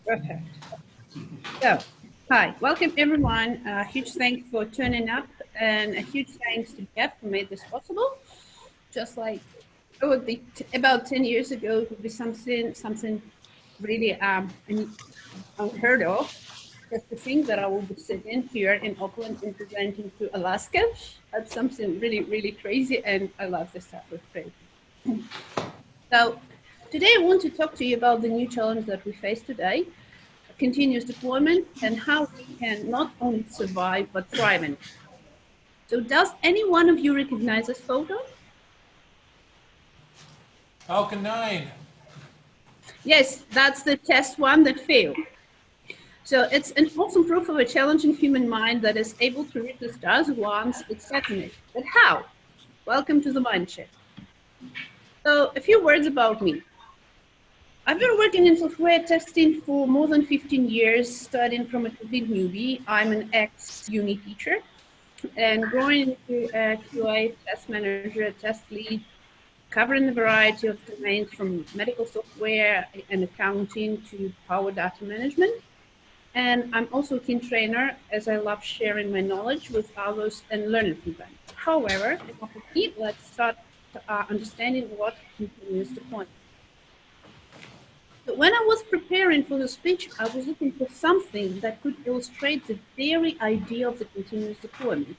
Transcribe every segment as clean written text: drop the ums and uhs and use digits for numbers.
Perfect. So, hi, welcome everyone. Huge thanks for turning up, and a huge thanks to Jeff who made this possible. Just like it would be about 10 years ago, it would be something really unheard of. Just to think that I will be sitting here in Auckland and presenting to Alaska. That's something really crazy, and I love this type of thing. So today I want to talk to you about the new challenge that we face today, continuous deployment, and how we can not only survive but thrive in it. So does any one of you recognize this photo? Falcon 9. Yes, that's the test one that failed. So it's an awesome proof of a challenging human mind that is able to read the stars once it's set in it. But how? Welcome to the mind shift. So a few words about me. I've been working in software testing for more than 15 years, starting from a complete newbie. I'm an ex-uni teacher and growing into a QA test manager, test lead, covering a variety of domains from medical software and accounting to power data management. And I'm also a keen trainer, as I love sharing my knowledge with others and learning from them. However, enough of me, let's start understanding what continuous deployment. So when I was preparing for the speech, I was looking for something that could illustrate the very idea of the continuous deployment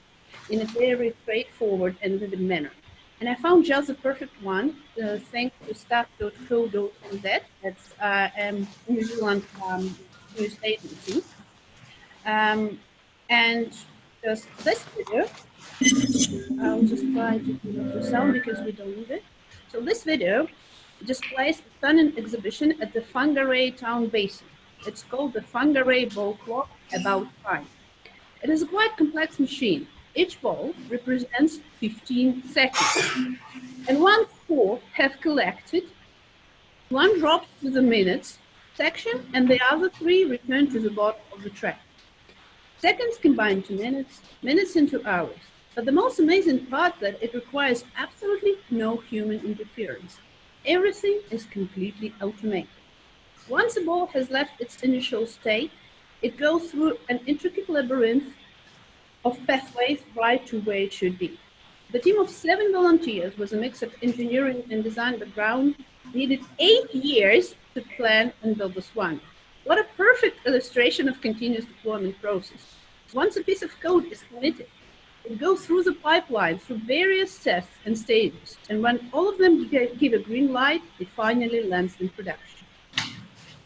in a very straightforward and vivid manner. And I found just the perfect one, thanks to staff.co.nz, that's New Zealand news agency. And just this video, I'll just try to turn off the sound because we don't need it. So this video displays a stunning exhibition at the Whangarei town basin. It's called the Whangarei Ball Clock About Time. It is a quite complex machine. Each ball represents 15 seconds. And once 4 have collected, one drops to the minutes section and the other 3 return to the bottom of the track. Seconds combine to minutes, minutes into hours. But the most amazing part that it requires absolutely no human interference. Everything is completely automated. Once a ball has left its initial state, it goes through an intricate labyrinth of pathways right to where it should be. The team of 7 volunteers, with a mix of engineering and design background, needed 8 years to plan and build this one. What a perfect illustration of continuous deployment process. Once a piece of code is committed, it goes through the pipeline through various tests and stages, and when all of them give a green light, it finally lands in production.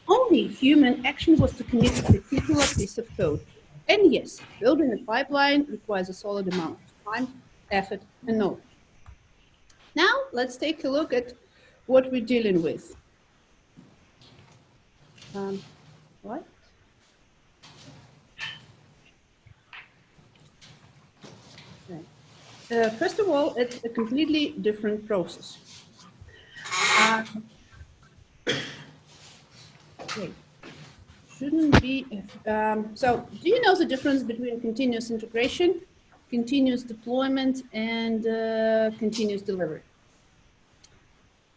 Only human action was to commit a particular piece of code. And yes, building a pipeline requires a solid amount of time, effort, and knowledge. Now, let's take a look at what we're dealing with. What? First of all, it's a completely different process. Okay. Shouldn't be. So, do you know the difference between continuous integration, continuous deployment, and continuous delivery?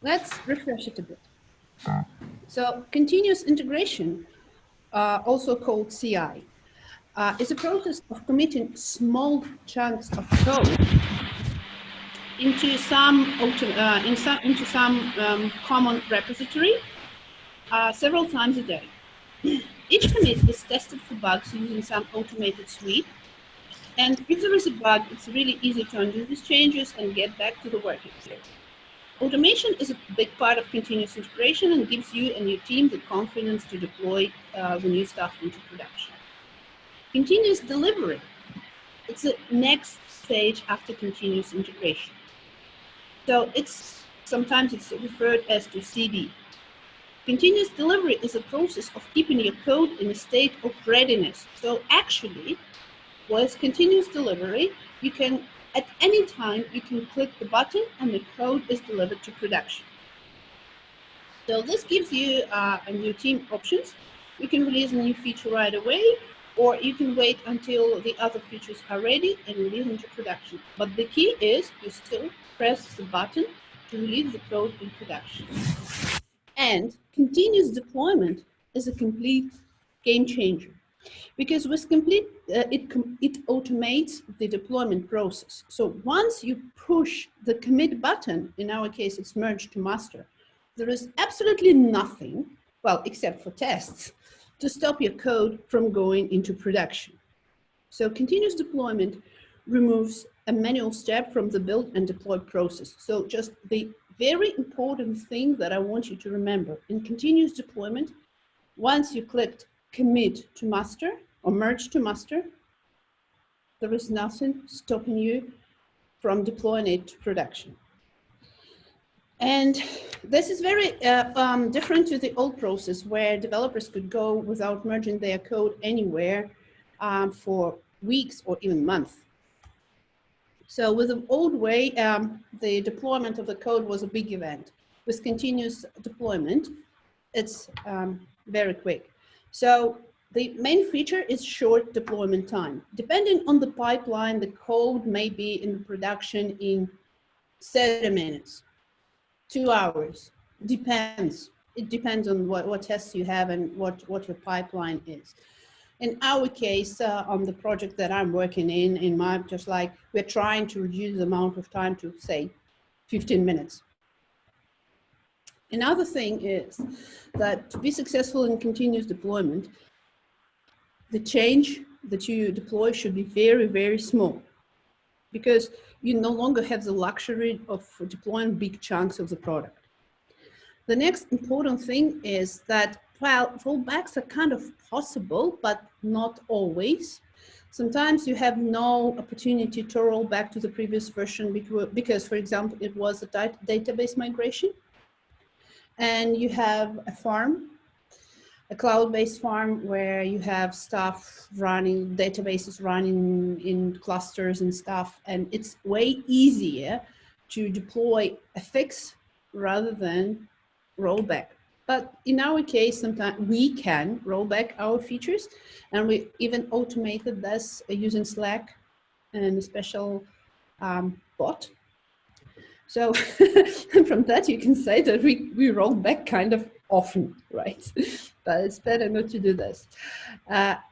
Let's refresh it a bit. So, continuous integration, also called CI, is a process of committing small chunks of code into some common repository several times a day. Each commit is tested for bugs using some automated suite. And if there is a bug, it's really easy to undo these changes and get back to the working state. Automation is a big part of continuous integration and gives you and your team the confidence to deploy the new stuff into production. Continuous delivery, it's the next stage after continuous integration. So sometimes it's referred as to CD. Continuous delivery is a process of keeping your code in a state of readiness. So actually, with continuous delivery, you can, at any time, you can click the button and the code is delivered to production. So this gives you and your team options. You can release a new feature right away, or you can wait until the other features are ready and release into production. But the key is you still press the button to release the code in production. And continuous deployment is a complete game changer. Because with it automates the deployment process. So once you push the commit button, in our case it's merge to master, there is absolutely nothing, well, except for tests, to stop your code from going into production. So continuous deployment removes a manual step from the build and deploy process. So just the very important thing that I want you to remember, in continuous deployment, once you clicked commit to master or merge to master, there is nothing stopping you from deploying it to production. And this is very different to the old process where developers could go without merging their code anywhere for weeks or even months. So with the old way, the deployment of the code was a big event. With continuous deployment, it's very quick. So the main feature is short deployment time. Depending on the pipeline, the code may be in production in 30 minutes, 2 hours, depends. It depends on what tests you have and what your pipeline is. In our case, on the project that I'm working in just like we're trying to reduce the amount of time to say 15 minutes. Another thing is that to be successful in continuous deployment, the change that you deploy should be very, very small because you no longer have the luxury of deploying big chunks of the product. The next important thing is that while rollbacks are kind of possible, but not always, sometimes you have no opportunity to roll back to the previous version because for example, it was a database migration and you have a farm, a cloud-based farm where you have stuff running, databases running in clusters and stuff, and it's way easier to deploy a fix rather than roll back. But in our case, sometimes we can roll back our features, and we even automated this using Slack and a special bot. So from that, you can say that we roll back kind of often, right? But it's better not to do this. Another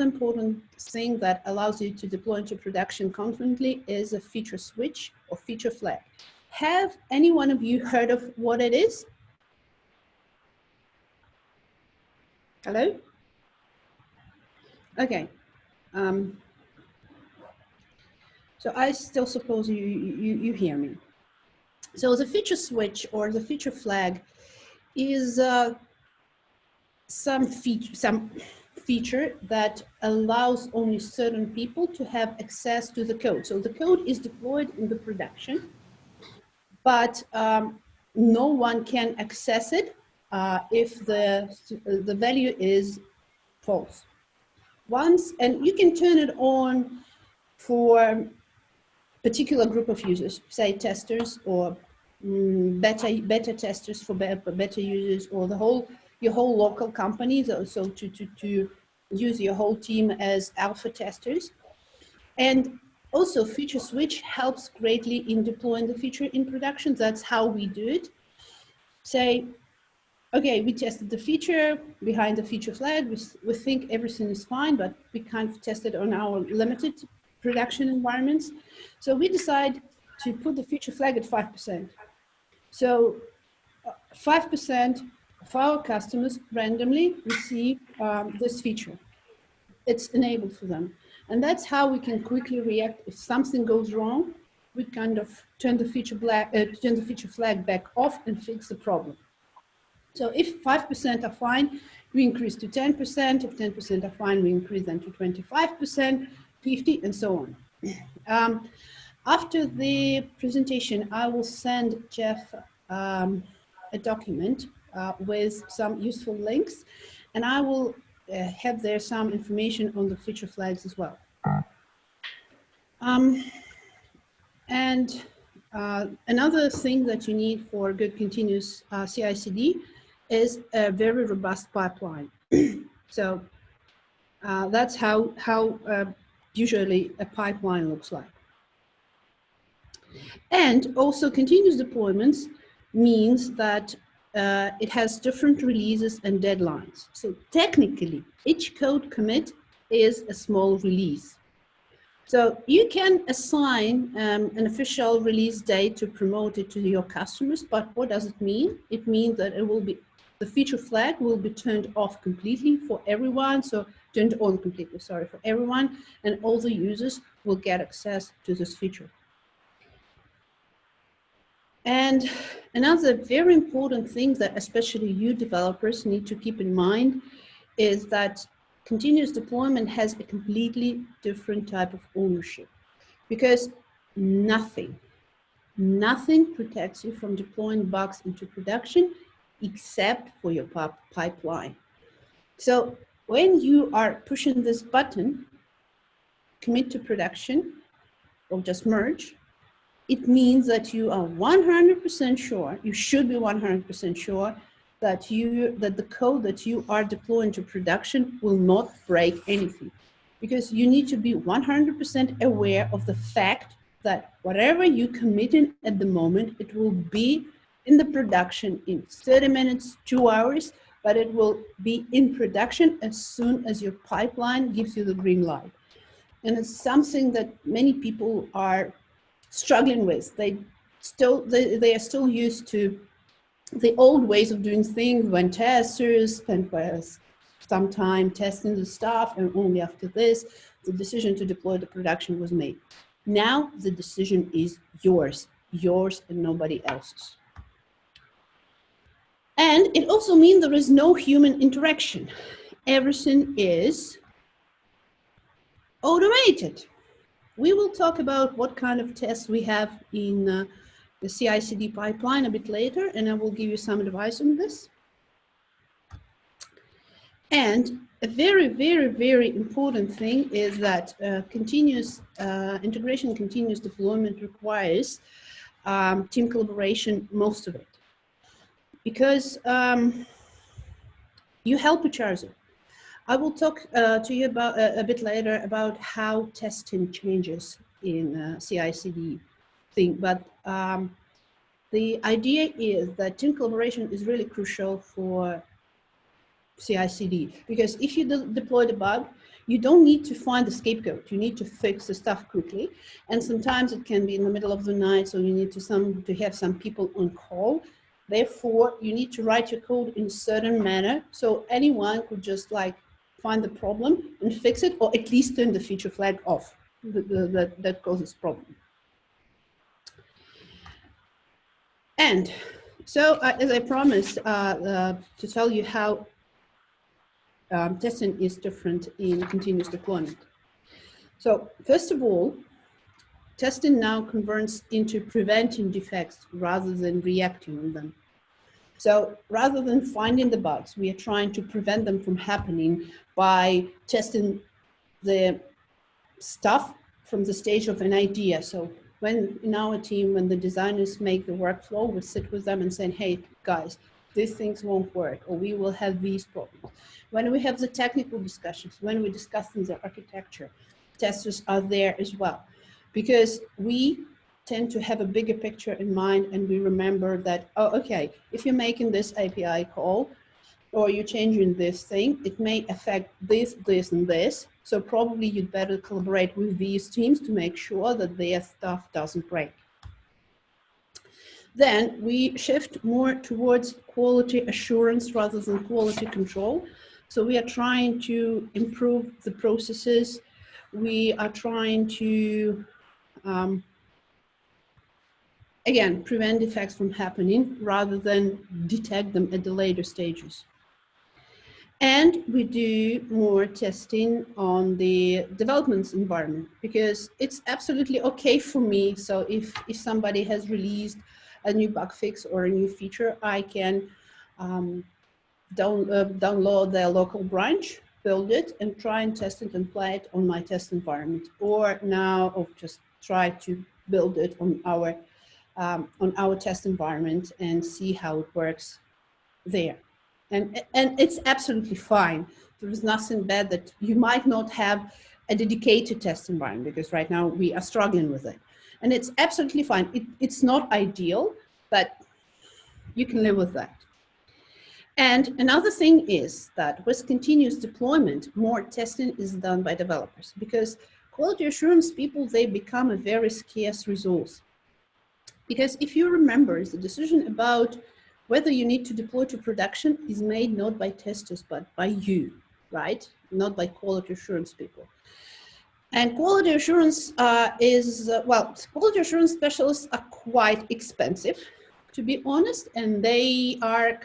important thing that allows you to deploy into production confidently is a feature switch or feature flag. Have any one of you heard of what it is? Hello? Okay. So I still suppose you hear me. So the feature switch or the feature flag is some feature that allows only certain people to have access to the code. So the code is deployed in the production, but no one can access it if the value is false. And you can turn it on for particular group of users, say testers or beta testers for beta users, or your whole local company, so to use your whole team as alpha testers. And also feature switch helps greatly in deploying the feature in production. That's how we do it. Say, okay, we tested the feature behind the feature flag. We think everything is fine, but we kind of tested on our limited production environments. So we decide to put the feature flag at 5%. So 5% of our customers randomly receive this feature. It's enabled for them. And that's how we can quickly react if something goes wrong. We kind of turn the feature flag back off and fix the problem. So if 5% are fine, we increase to 10%. If 10% are fine, we increase then to 25%, 50%, and so on. After the presentation, I will send Jeff a document with some useful links, and I will have there some information on the feature flags as well. Another thing that you need for good continuous CI/CD is a very robust pipeline. So that's how usually a pipeline looks like. And also continuous deployments means that it has different releases and deadlines. So technically, each code commit is a small release. So you can assign an official release date to promote it to your customers, but what does it mean? It means that it will be, the feature flag will be turned off completely for everyone, so turned on completely, sorry, for everyone, and all the users will get access to this feature. And another very important thing that especially you developers need to keep in mind is that continuous deployment has a completely different type of ownership, because nothing protects you from deploying bugs into production except for your pipeline. So when you are pushing this button, commit to production or just merge, it means that you are 100% sure, you should be 100% sure that the code that you are deploying to production will not break anything. Because you need to be 100% aware of the fact that whatever you committing at the moment, it will be in the production in 30 minutes, 2 hours, but it will be in production as soon as your pipeline gives you the green light. And it's something that many people are struggling with. They are still used to the old ways of doing things, when testers spent some time testing the stuff, and only after this, the decision to deploy the production was made. Now the decision is yours and nobody else's. And it also means there is no human interaction. Everything is automated. We will talk about what kind of tests we have in the CI/CD pipeline a bit later, and I will give you some advice on this. And a very, very, very important thing is that continuous integration, continuous deployment requires team collaboration, most of it, because you help each other. I will talk to you about a bit later about how testing changes in CI/CD thing, but the idea is that team collaboration is really crucial for CI/CD, because if you deploy the bug, you don't need to find the scapegoat. You need to fix the stuff quickly, and sometimes it can be in the middle of the night, so you need to have some people on call. Therefore, you need to write your code in a certain manner so anyone could just like find the problem and fix it, or at least turn the feature flag off that causes problem. And so, as I promised, to tell you how testing is different in continuous deployment. So first of all, testing now converts into preventing defects rather than reacting on them. So rather than finding the bugs, we are trying to prevent them from happening by testing the stuff from the stage of an idea. So when in our team, when the designers make the workflow, we sit with them and say, hey guys, these things won't work, or we will have these problems. When we have the technical discussions, when we're discussing the architecture, testers are there as well, because we tend to have a bigger picture in mind, and we remember that, oh, okay, if you're making this API call, or you're changing this thing, it may affect this, this, and this. So probably you'd better collaborate with these teams to make sure that their stuff doesn't break. Then we shift more towards quality assurance rather than quality control. So we are trying to improve the processes. We are trying to, again, prevent defects from happening rather than detect them at the later stages. And we do more testing on the development environment, because it's absolutely okay for me. So if somebody has released a new bug fix or a new feature, I can download their local branch, build it, and try and test it and play it on my test environment. Or just try to build it on our test environment and see how it works there. And it's absolutely fine. There is nothing bad that you might not have a dedicated test environment, because right now we are struggling with it. And it's absolutely fine. It's not ideal, but You can live with that. And another thing is that with continuous deployment, more testing is done by developers, because quality assurance people, they become a very scarce resource. Because if you remember, the decision about whether you need to deploy to production is made not by testers, but by you, right? Not by quality assurance people. And quality assurance quality assurance specialists are quite expensive, to be honest, and they are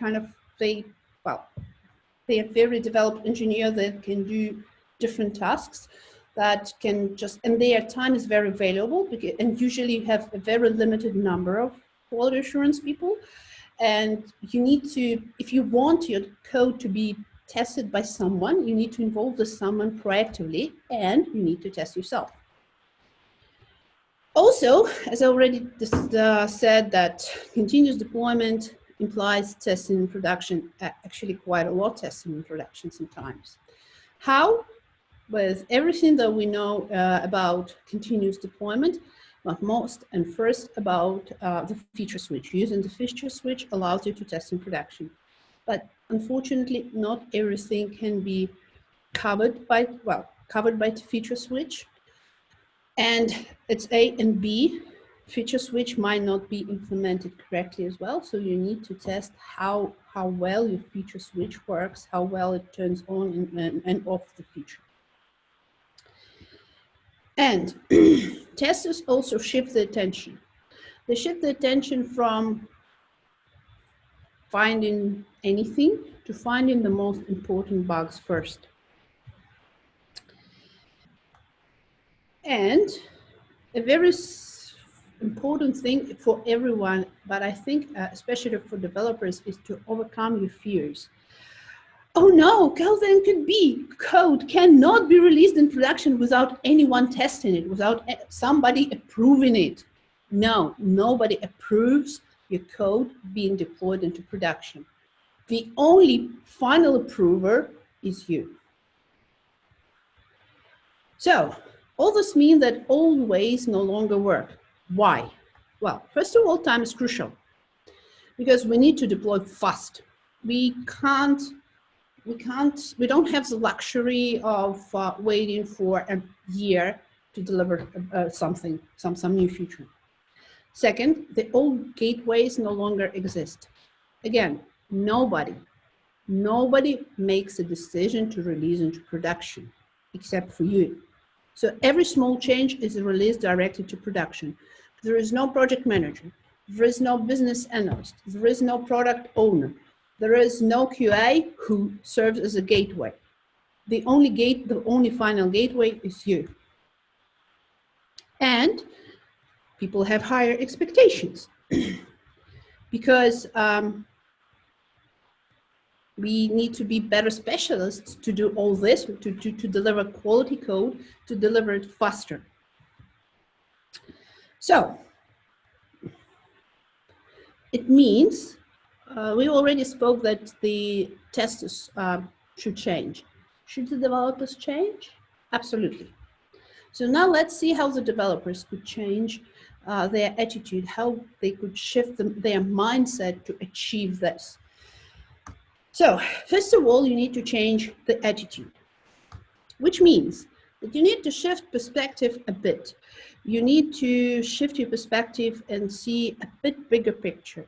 they are very developed engineers that can do different tasks that can and their time is very valuable, and usually you have a very limited number of quality assurance people. And you need to, if you want your code to be tested by someone, you need to involve the someone proactively, and you need to test yourself. Also, as I already said, that continuous deployment implies testing in production, actually quite a lot testing in production sometimes. How? With everything that we know about continuous deployment, but most and first about the feature switch. Using the feature switch allows you to test in production. But unfortunately, not everything can be covered by the feature switch. And it's A and B. Feature switch might not be implemented correctly as well. So you need to test how well your feature switch works, how well it turns on and off the feature. And testers also shift the attention. They shift the attention from finding anything to finding the most important bugs first. And a very important thing for everyone, but I think especially for developers, is to overcome your fears. Oh no, code cannot be released in production without anyone testing it, without somebody approving it. No, nobody approves your code being deployed into production. The only final approver is you. So, all this means that old ways no longer work. Why? Well, first of all, time is crucial because we need to deploy fast. We don't have the luxury of waiting for a year to deliver some new feature. Second, the old gateways no longer exist. Again, nobody makes a decision to release into production except for you. So every small change is released directly to production. There is no project manager. There is no business analyst. There is no product owner. There is no QA who serves as a gateway. The only final gateway is you. And people have higher expectations because we need to be better specialists to do all this, to deliver quality code, to deliver it faster. So it means we already spoke that the testers should change. Should the developers change? Absolutely. So now let's see how the developers could change their attitude, how they could shift their mindset to achieve this. So first of all, you need to change the attitude, which means that you need to shift perspective a bit. You need to shift your perspective and see a bit bigger picture.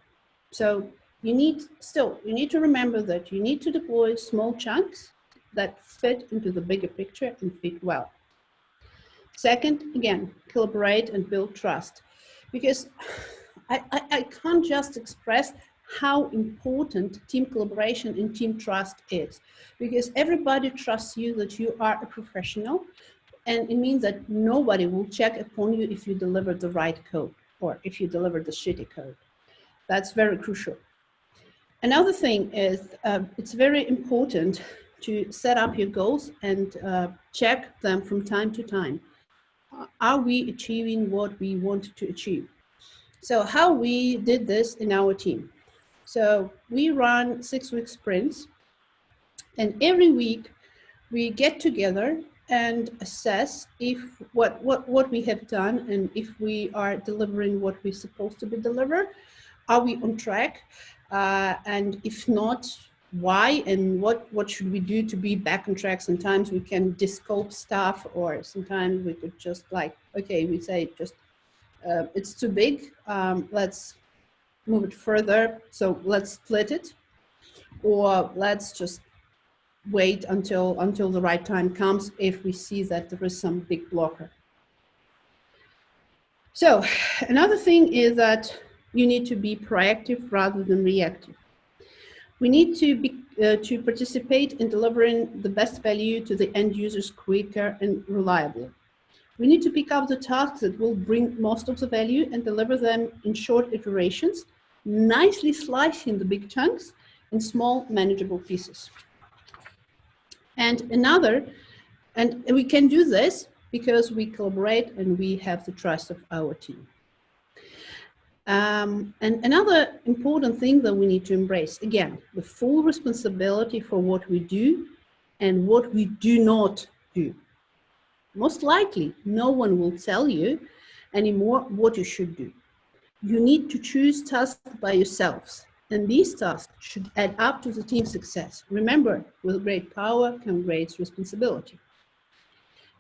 So you need to remember that you need to deploy small chunks that fit into the bigger picture and fit well. Second, again, collaborate and build trust, because I can't just express how important team collaboration and team trust is, because everybody trusts you that you are a professional, and it means that nobody will check upon you if you deliver the right code or if you deliver the shitty code. That's very crucial. Another thing is it's very important to set up your goals and check them from time to time. Are we achieving what we want to achieve? So how we did this in our team. So we run 6-week sprints, and every week we get together and assess if what we have done and if we are delivering what we're supposed to be delivered. are we on track? And if not, why? And what should we do to be back on track? Sometimes we can descope stuff, or sometimes we could just like, okay, we say just, it's too big, let's move it further. So let's split it, or let's just wait until the right time comes if we see that there is some big blocker. So another thing is that you need to be proactive rather than reactive. We need to participate in delivering the best value to the end users quicker and reliably. We need to pick up the tasks that will bring most of the value and deliver them in short iterations, nicely slicing the big chunks in small manageable pieces. And we can do this because we collaborate and we have the trust of our team. And another important thing that we need to embrace, again, the full responsibility for what we do and what we do not do. Most likely, no one will tell you anymore what you should do. You need to choose tasks by yourselves, and these tasks should add up to the team's success. Remember, with great power comes great responsibility.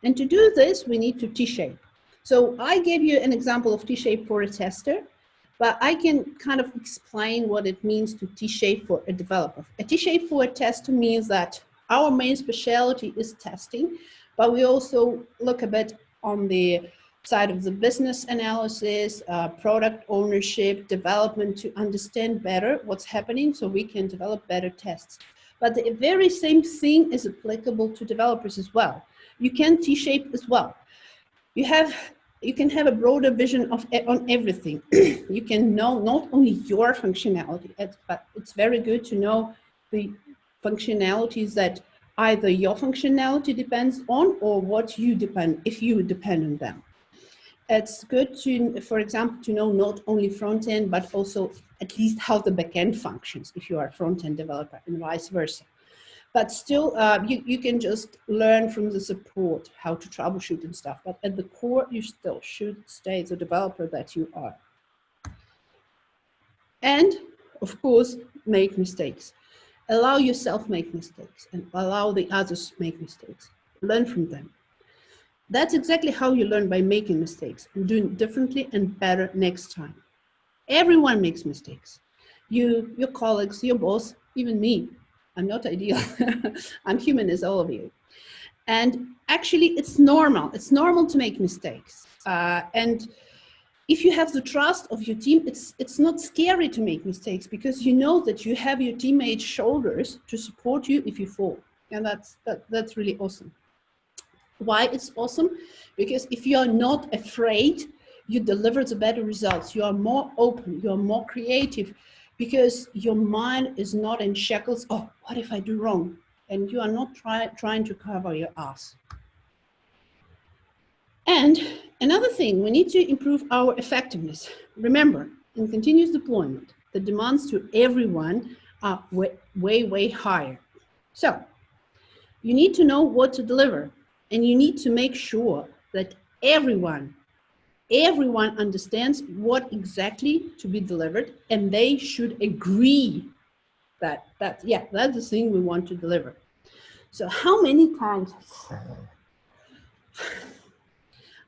And to do this, we need to T-shape. So I gave you an example of T-shape for a tester, but I can kind of explain what it means to T-shape for a developer. A T-shape for a tester means that our main specialty is testing, but we also look a bit on the side of the business analysis, product ownership, development to understand better what's happening so we can develop better tests. But the very same thing is applicable to developers as well. You can T-shape as well. You can have a broader vision on everything. You can know not only your functionality, but it's very good to know the functionalities that either your functionality depends on or what you depend, if you depend on them. It's good to, for example, to know not only front end, but also at least how the back end functions if you are a front end developer and vice versa. But still, you can just learn from the support how to troubleshoot and stuff. But at the core, you still should stay the developer that you are. And of course, make mistakes. Allow yourself make mistakes and allow the others make mistakes. Learn from them. That's exactly how you learn, by making mistakes and doing differently and better next time. Everyone makes mistakes. You, your colleagues, your boss, even me. I'm not ideal. I'm human as all of you. And actually, it's normal. It's normal to make mistakes. And if you have the trust of your team, it's not scary to make mistakes because you know that you have your teammates' shoulders to support you if you fall. And that's really awesome. Why it's awesome? Because if you are not afraid, you deliver the better results. You are more open, you are more creative, because your mind is not in shackles. Oh, what if I do wrong? And you are not trying to cover your ass. And another thing, we need to improve our effectiveness. Remember, in continuous deployment, the demands to everyone are way higher. So you need to know what to deliver, and you need to make sure that everyone understands what exactly to be delivered, and they should agree that that's the thing we want to deliver. So how many times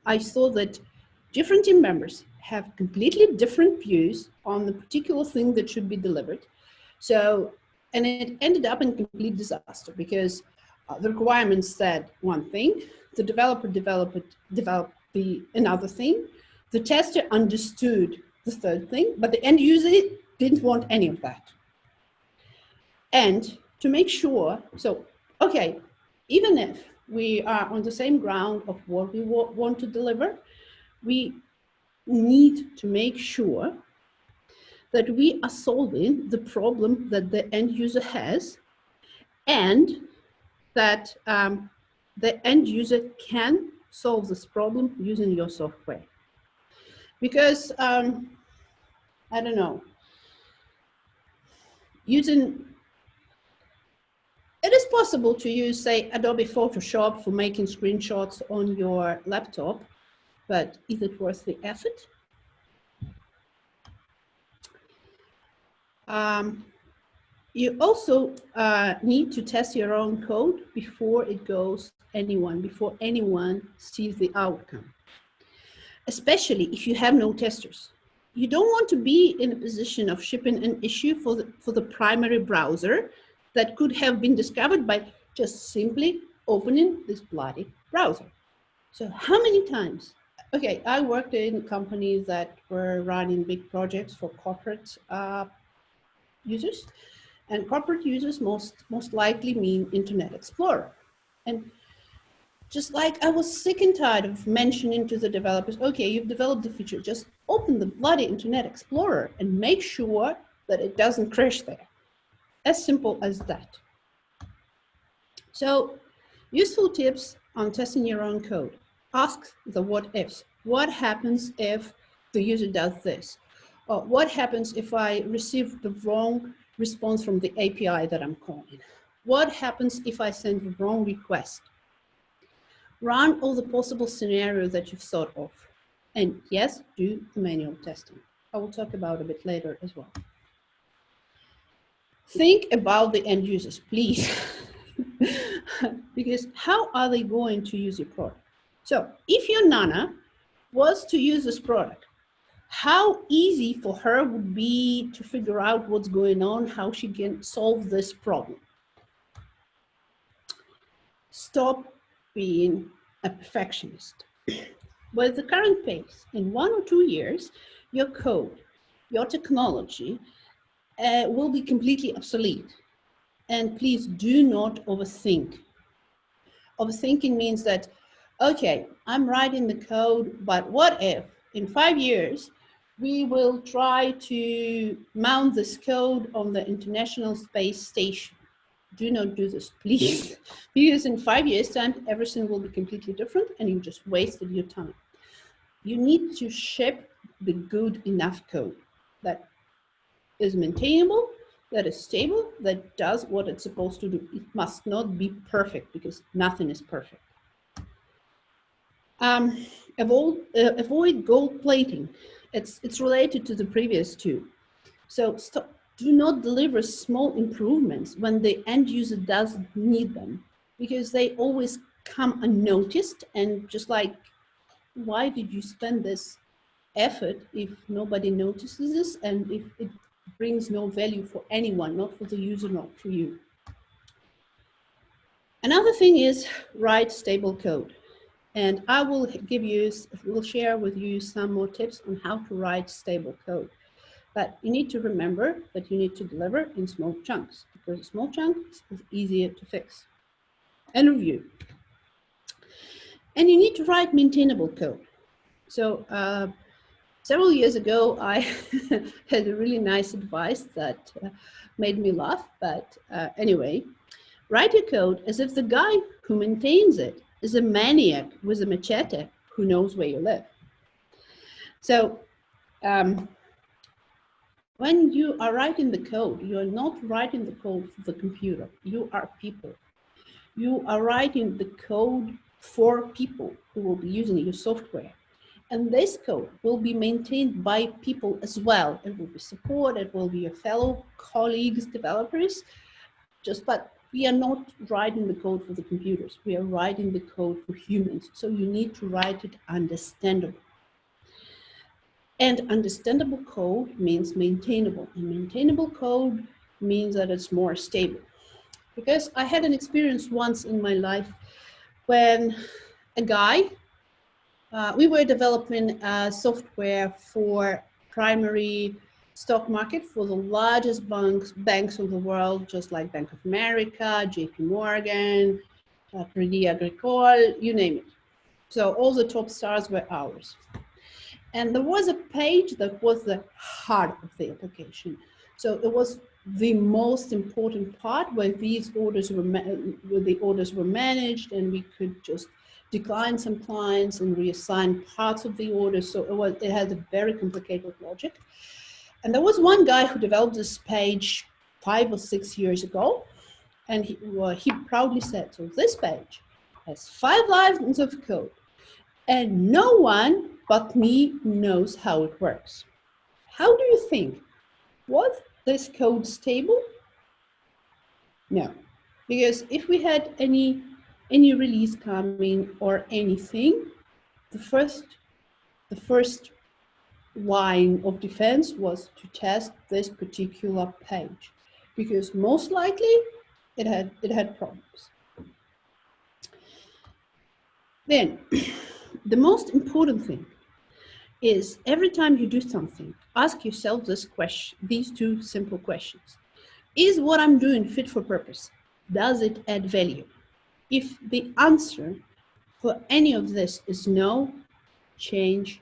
I saw that different team members have completely different views on the particular thing that should be delivered. So, and it ended up in complete disaster because the requirements said one thing, the developer developed another thing, the tester understood the third thing, but the end user didn't want any of that. And to make sure, so, okay, even if we are on the same ground of what we want to deliver, we need to make sure that we are solving the problem that the end user has, and that the end user can solve this problem using your software. Because, I don't know, it is possible to use, say, Adobe Photoshop for making screenshots on your laptop, but is it worth the effort? You also need to test your own code before it goes before anyone sees the outcome, especially if you have no testers. You don't want to be in a position of shipping an issue for the primary browser that could have been discovered by just simply opening this bloody browser. So how many times? Okay, I worked in companies that were running big projects for corporate users, and corporate users most likely mean Internet Explorer. And just like I was sick and tired of mentioning to the developers, okay, you've developed the feature, just open the bloody Internet Explorer and make sure that it doesn't crash there. As simple as that. So, useful tips on testing your own code. Ask the what ifs. What happens if the user does this? Or what happens if I receive the wrong response from the API that I'm calling? What happens if I send the wrong request? Run all the possible scenarios that you've thought of. And yes, do the manual testing. I will talk about a bit later as well. Think about the end users, please. Because how are they going to use your product? So if your Nana was to use this product, how easy for her would be to figure out what's going on, how she can solve this problem? Stop being a perfectionist. With the current pace, in 1 or 2 years, your code, your technology will be completely obsolete. And please do not overthink. Overthinking means that, okay, I'm writing the code, but what if in 5 years, we will try to mount this code on the International Space Station? Do not do this, please. Because in 5 years' time, everything will be completely different and you just wasted your time. You need to ship the good enough code that is maintainable, that is stable, that does what it's supposed to do. It must not be perfect because nothing is perfect. Avoid gold plating. It's related to the previous two. So do not deliver small improvements when the end user doesn't need them, because they always come unnoticed, and just like, why did you spend this effort if nobody notices this and if it brings no value for anyone, not for the user, not for you? Another thing is write stable code. And I will share with you some more tips on how to write stable code. But you need to remember that you need to deliver in small chunks, because a small chunk is easier to fix and review. And you need to write maintainable code. So several years ago, I had a really nice advice that made me laugh. But anyway, write your code as if the guy who maintains it is a maniac with a machete who knows where you live. So when you are writing the code, you are not writing the code for the computer. You are people. You are writing the code for people who will be using your software. And this code will be maintained by people as well. It will be support, it will be your fellow colleagues, developers, but we are not writing the code for the computers. We are writing the code for humans. So you need to write it understandable. And understandable code means maintainable. And maintainable code means that it's more stable. Because I had an experience once in my life when a guy, we were developing software for primary stock market for the largest banks of the world, just like Bank of America, JP Morgan, Crédit Agricole, you name it. So all the top stars were ours. And there was a page that was the heart of the application. So it was the most important part where these orders were managed, and we could just decline some clients and reassign parts of the order. So it had a very complicated logic. And there was one guy who developed this page 5 or 6 years ago, and he proudly said, so this page has 5 lines of code, and no one but me knows how it works. How do you think? What this code stable? No, because if we had any release coming or anything, the first line of defense was to test this particular page, because most likely it had problems. Then the most important thing is every time you do something, ask yourself this question, these two simple questions. Is what I'm doing fit for purpose? Does it add value? If the answer for any of this is no, change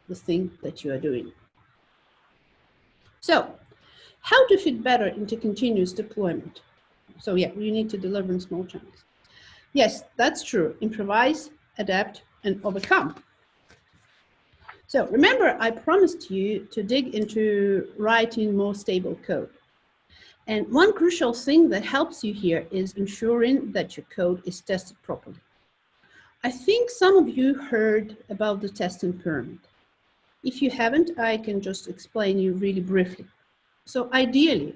the thing that you are doing. So, how to fit better into continuous deployment? So yeah, you need to deliver in small chunks. Yes, that's true. Improvise, adapt, and overcome. So remember, I promised you to dig into writing more stable code. And one crucial thing that helps you here is ensuring that your code is tested properly. I think some of you heard about the testing pyramid. If you haven't, I can just explain you really briefly. So ideally,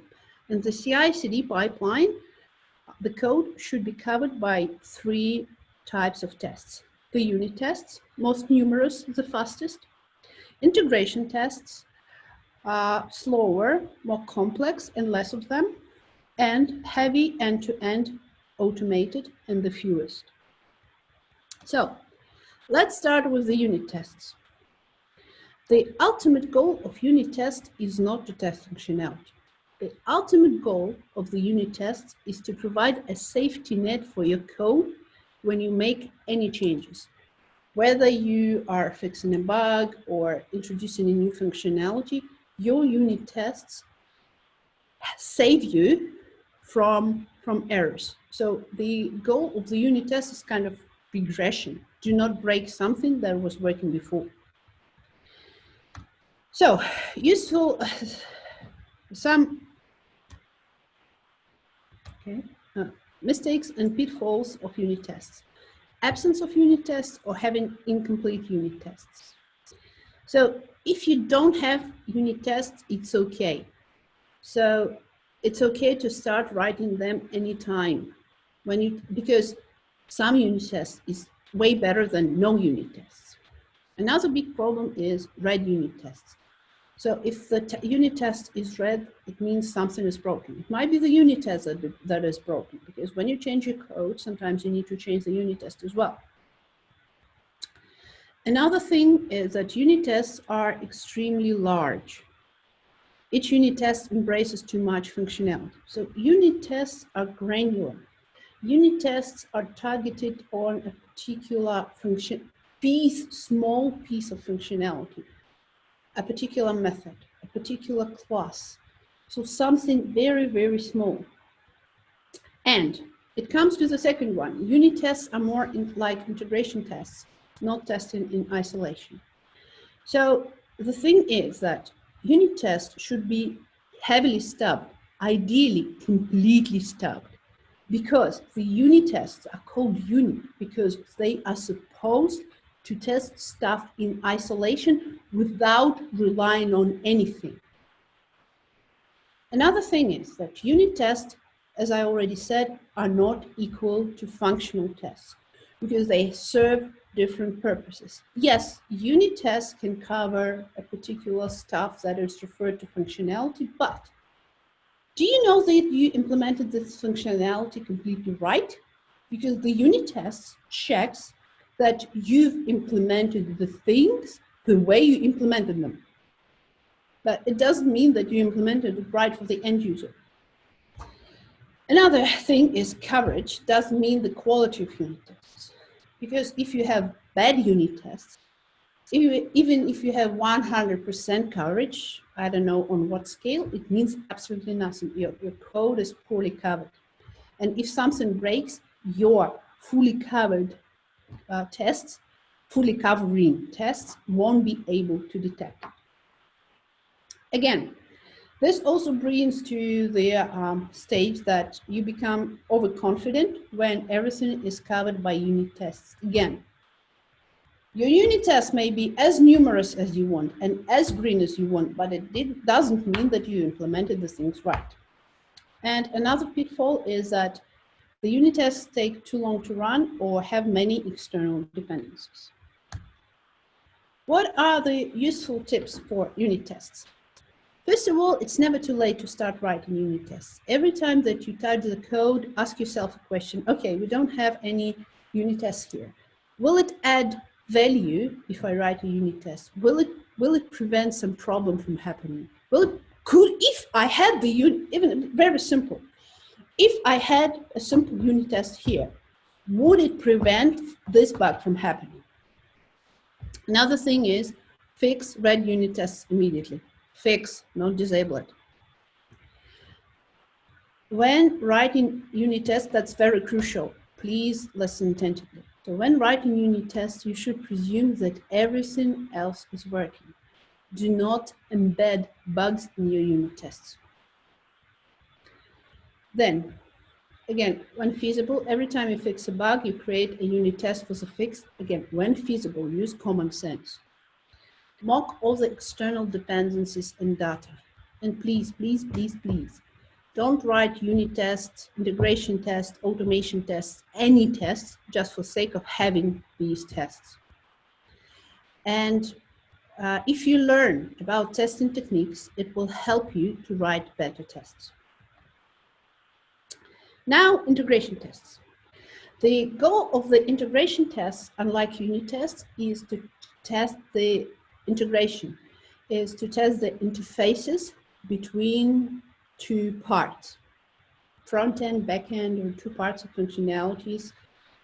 in the CI/CD pipeline, the code should be covered by 3 types of tests. The unit tests, most numerous, the fastest. Integration tests, slower, more complex, and less of them. And heavy end-to-end, automated, and the fewest. So let's start with the unit tests. The ultimate goal of unit tests is not to test functionality. The ultimate goal of the unit tests is to provide a safety net for your code when you make any changes. Whether you are fixing a bug or introducing a new functionality, your unit tests save you from errors. So the goal of the unit test is kind of regression. Do not break something that was working before. So useful, mistakes and pitfalls of unit tests. Absence of unit tests or having incomplete unit tests. So if you don't have unit tests, it's okay. So it's okay to start writing them anytime because some unit tests is way better than no unit tests. Another big problem is red unit tests. So if the unit test is red, it means something is broken. It might be the unit test that is broken, because when you change your code, sometimes you need to change the unit test as well. Another thing is that unit tests are extremely large. Each unit test embraces too much functionality. So unit tests are granular. Unit tests are targeted on a particular small piece of functionality, a particular method, a particular class. So something very, very small. And it comes to the second one. Unit tests are more like integration tests, not testing in isolation. So the thing is that unit tests should be heavily stubbed, ideally completely stubbed, because the unit tests are called unit because they are supposed to test stuff in isolation without relying on anything. Another thing is that unit tests, as I already said, are not equal to functional tests because they serve different purposes. Yes, unit tests can cover a particular stuff that is referred to functionality, but do you know that you implemented this functionality completely right? Because the unit test checks that you've implemented the things the way you implemented them. But it doesn't mean that you implemented it right for the end user. Another thing is coverage doesn't mean the quality of unit tests. Because if you have bad unit tests, even if you have 100% coverage, I don't know on what scale, it means absolutely nothing. Your code is poorly covered. And if something breaks, your fully covered fully covering tests won't be able to detect it. Again, this also brings to the stage that you become overconfident when everything is covered by unit tests. Again, Your unit tests may be as numerous as you want and as green as you want, but it doesn't mean that you implemented the things right. And another pitfall is that the unit tests take too long to run or have many external dependencies. What are the useful tips for unit tests? First of all, it's never too late to start writing unit tests. Every time that you type the code, ask yourself a question. Okay, we don't have any unit tests here. Will it add value if I write a unit test? Will it prevent some problem from happening? If I had the unit, even very simple, if I had a simple unit test here, would it prevent this bug from happening? Another thing is fix red unit tests immediately. Fix, not disable it. When writing unit tests, that's very crucial. Please listen attentively. So when writing unit tests, you should presume that everything else is working. Do not embed bugs in your unit tests. Then, again, when feasible, every time you fix a bug, you create a unit test for the fix. Again, when feasible, use common sense. Mock all the external dependencies and data. And please, please, please, please, don't write unit tests, integration tests, automation tests, any tests, just for sake of having these tests. And if you learn about testing techniques, it will help you to write better tests. Now, integration tests. The goal of the integration tests, unlike unit tests, is to test the integration, is to test the interfaces between two parts, front end, back end, or two parts of functionalities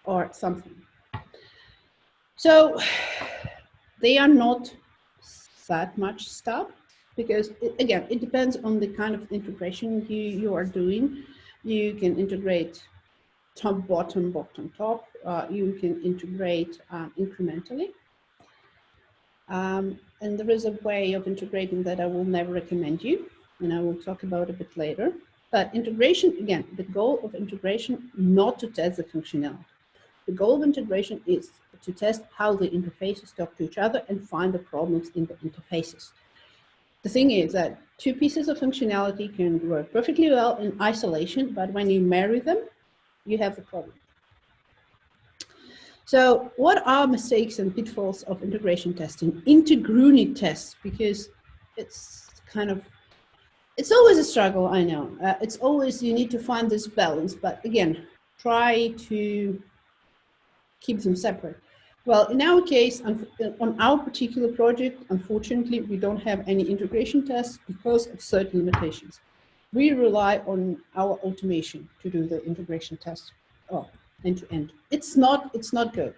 or something. So they are not that much stuff because, again, it depends on the kind of integration you are doing. You can integrate top, bottom, bottom, top. You can integrate incrementally. And there is a way of integrating that I will never recommend you, and I will talk about a bit later. But integration, again, the goal of integration, not to test the functionality. The goal of integration is to test how the interfaces talk to each other and find the problems in the interfaces. The thing is that two pieces of functionality can work perfectly well in isolation, but when you marry them, you have the problem. So what are mistakes and pitfalls of integration testing? Gruening tests, because it's it's always a struggle, I know. It's always, you need to find this balance, but again, try to keep them separate. Well, in our case, on our particular project, unfortunately, we don't have any integration tests because of certain limitations. We rely on our automation to do the integration tests, end to end. It's not good.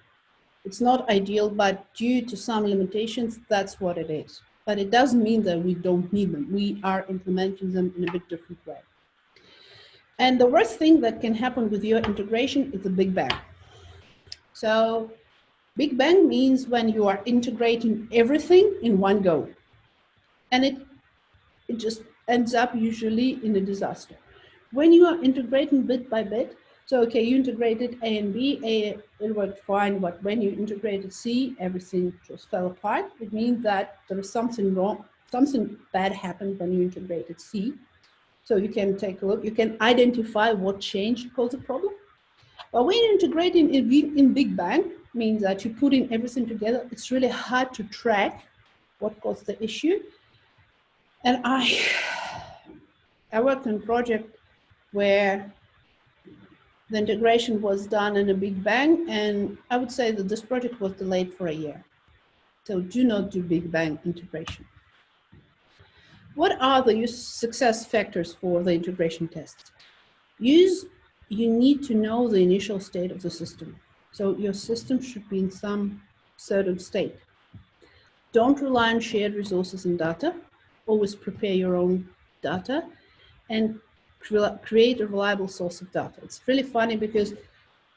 It's not ideal, but due to some limitations, that's what it is. But it doesn't mean that we don't need them. We are implementing them in a bit different way. And the worst thing that can happen with your integration is the big bang. So big bang means when you are integrating everything in one go. And it just ends up usually in a disaster. When you are integrating bit by bit, so okay, you integrated A and B, it worked fine, but when you integrated C, everything just fell apart. It means that there is something wrong, something bad happened when you integrated C. So you can take a look, you can identify what change caused the problem. But when you're integrating in Big Bang, means that you're putting everything together, it's really hard to track what caused the issue. And I worked on a project where the integration was done in a big bang, and I would say that this project was delayed for a year. So do not do big bang integration. What are the success factors for the integration tests? You need to know the initial state of the system. So your system should be in some certain state. Don't rely on shared resources and data. Always prepare your own data and create a reliable source of data. It's really funny because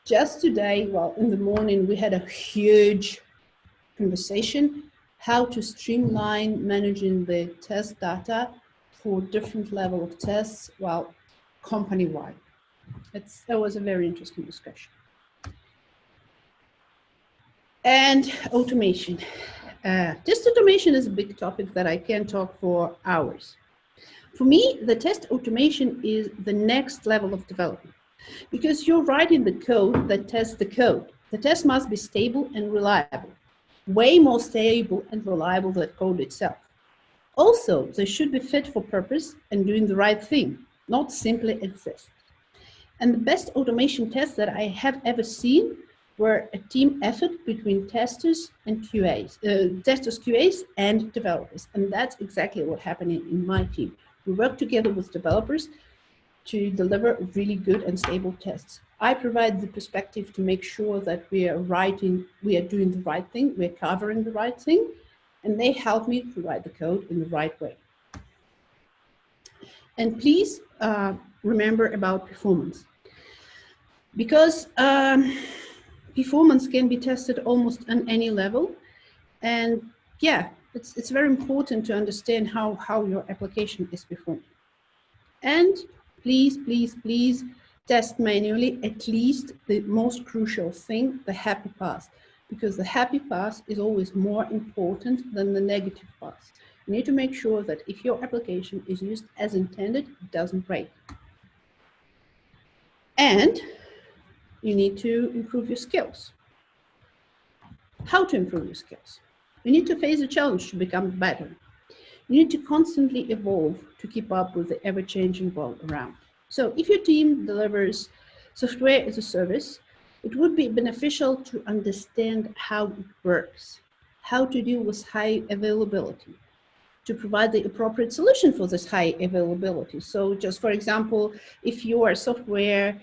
just today, well, in the morning, we had a huge conversation how to streamline managing the test data for different level of tests, well, company-wide. That was a very interesting discussion. And automation. Test automation is a big topic that I can talk for hours. For me, the test automation is the next level of development because you're writing the code that tests the code. The test must be stable and reliable, way more stable and reliable than code itself. Also, they should be fit for purpose and doing the right thing, not simply exist. And the best automation tests that I have ever seen were a team effort between testers and QAs, QAs and developers. And that's exactly what happened in my team. We work together with developers to deliver really good and stable tests. I provide the perspective to make sure that we are doing the right thing, we're covering the right thing, and they help me to write the code in the right way. And please remember about performance. Because performance can be tested almost on any level. And yeah, it's very important to understand how your application is performing. And please, please, please test manually at least the most crucial thing, the happy path, because the happy path is always more important than the negative path. You need to make sure that if your application is used as intended, it doesn't break. And you need to improve your skills. How to improve your skills? You need to face a challenge to become better. You need to constantly evolve to keep up with the ever-changing world around. So if your team delivers software as a service, it would be beneficial to understand how it works, how to deal with high availability, to provide the appropriate solution for this high availability. So just for example, if your software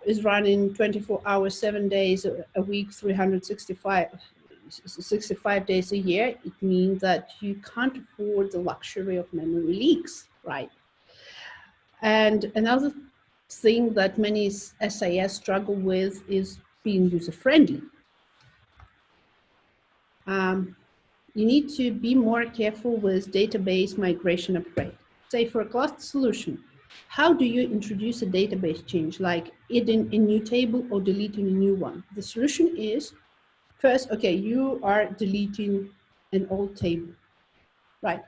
is running 24 hours, 7 days a week, 365 days a year, it means that you can't afford the luxury of memory leaks, right? And another thing that many SIS struggle with is being user-friendly. You need to be more careful with database migration upgrade. Say for a cluster solution, how do you introduce a database change, like adding a new table or deleting a new one? The solution is, first, okay, you are deleting an old table, right?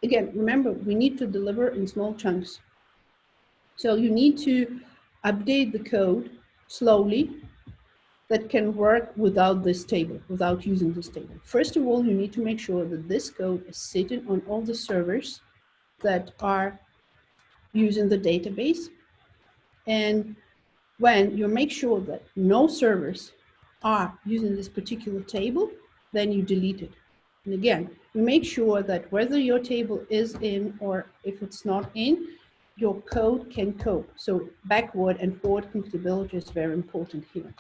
Again, remember, we need to deliver in small chunks. So you need to update the code slowly that can work without this table, without using this table. First of all, you need to make sure that this code is sitting on all the servers that are using the database. And when you make sure that no servers are using this particular table, then you delete it. And again, you make sure that whether your table is in or if it's not in, your code can cope. So backward and forward compatibility is very important here.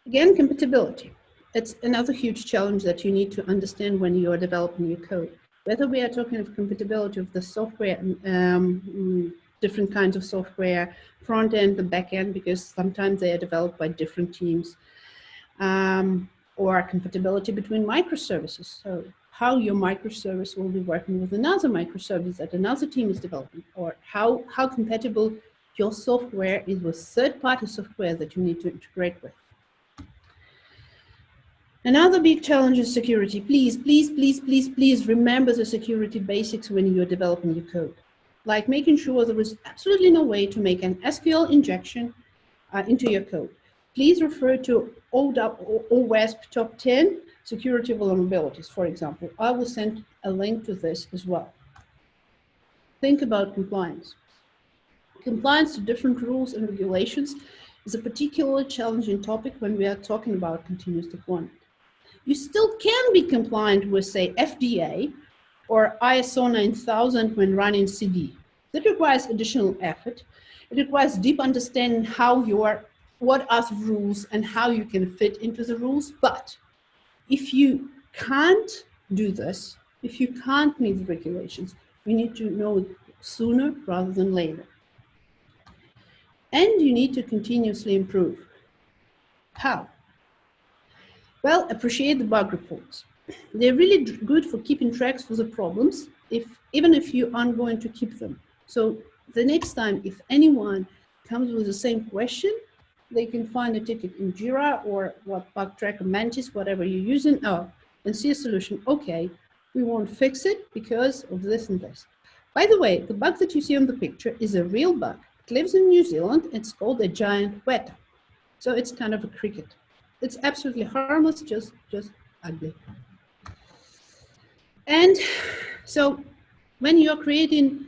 Again, compatibility. It's another huge challenge that you need to understand when you are developing your code. Whether we are talking of compatibility of the software, different kinds of software, front end, the back end, because sometimes they are developed by different teams, or compatibility between microservices. So how your microservice will be working with another microservice that another team is developing, or how compatible your software is with third-party software that you need to integrate with. Another big challenge is security. Please, please, please, please, please remember the security basics when you're developing your code. Like making sure there is absolutely no way to make an SQL injection into your code. Please refer to OWASP Top 10 security vulnerabilities, for example. I will send a link to this as well. Think about compliance. Compliance to different rules and regulations is a particularly challenging topic when we are talking about continuous deployment. You still can be compliant with, say, FDA or ISO 9000 when running CD. That requires additional effort. It requires deep understanding what are the rules and how you can fit into the rules. But if you can't do this, if you can't meet the regulations, you need to know it sooner rather than later. And you need to continuously improve. How? Well, appreciate the bug reports. They're really good for keeping tracks for the problems, even if you aren't going to keep them. So the next time, if anyone comes with the same question, They can find a ticket in Jira or what bug tracker Mantis, whatever you're using, and see a solution. Okay, we won't fix it because of this and this. By the way, the bug that you see on the picture is a real bug. It lives in New Zealand. It's called a giant weta. So it's kind of a cricket. It's absolutely harmless, just ugly. And so when you're creating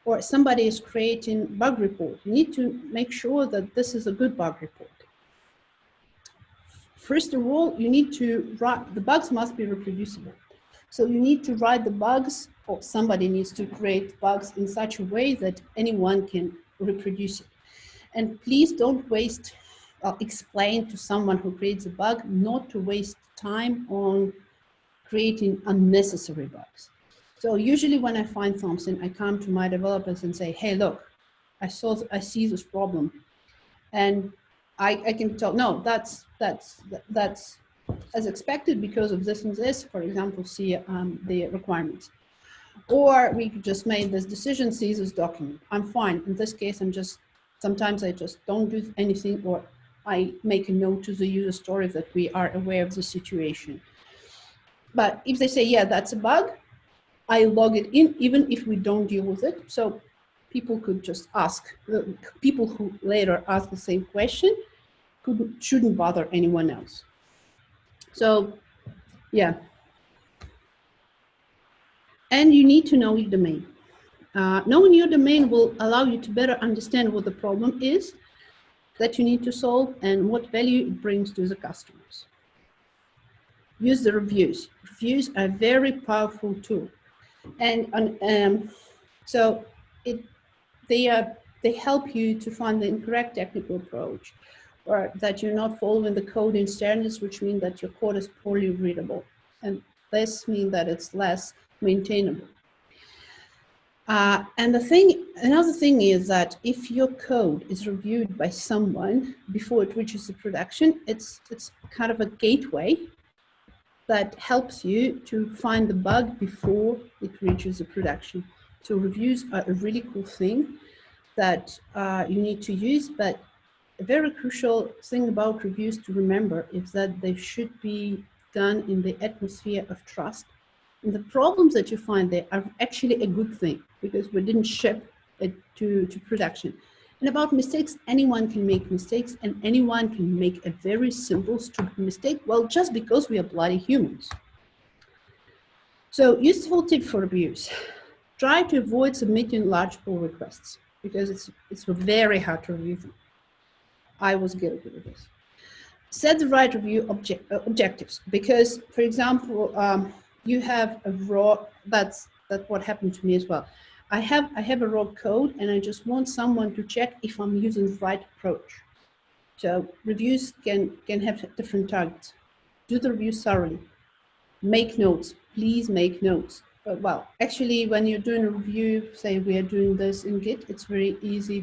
or somebody is creating bug report, you need to make sure that this is a good bug report. First of all, you need to write, the bugs must be reproducible. So you need to write the bugs, or somebody needs to create bugs in such a way that anyone can reproduce it. And please don't waste, explain to someone who creates a bug not to waste time on creating unnecessary bugs. So usually when I find something, I come to my developers and say, hey, look, I see this problem. And I can tell, no, that's as expected because of this and this, for example, see the requirements. Or we could just make this decision, see this document. I'm fine. In this case, sometimes I just don't do anything, or I make a note to the user story that we are aware of the situation. But if they say, yeah, that's a bug, I log it in, even if we don't deal with it. So people could just ask, people who later ask the same question shouldn't bother anyone else. So, yeah. And you need to know your domain. Knowing your domain will allow you to better understand what the problem is that you need to solve and what value it brings to the customers. Use the reviews. Reviews are a very powerful tool. And so they help you to find the incorrect technical approach, or that you're not following the coding standards, which mean that your code is poorly readable. And this means that it's less maintainable. And another thing is that if your code is reviewed by someone before it reaches the production, it's kind of a gateway that helps you to find the bug before it reaches the production. So reviews are a really cool thing that you need to use, but a very crucial thing about reviews to remember is that they should be done in the atmosphere of trust. And the problems that you find there are actually a good thing because we didn't ship it to production. And about mistakes, anyone can make mistakes and anyone can make a very simple, stupid mistake, well, just because we are bloody humans. So useful tip for reviews. Try to avoid submitting large pull requests because it's very hard to review them. I was guilty of this. Set the right review objectives because, for example, you have a raw, that's what happened to me as well. I have a raw code and I just want someone to check if I'm using the right approach. So reviews can have different targets. Do the review thoroughly. Make notes, please make notes. Well, actually, when you're doing a review, say we are doing this in Git, it's very easy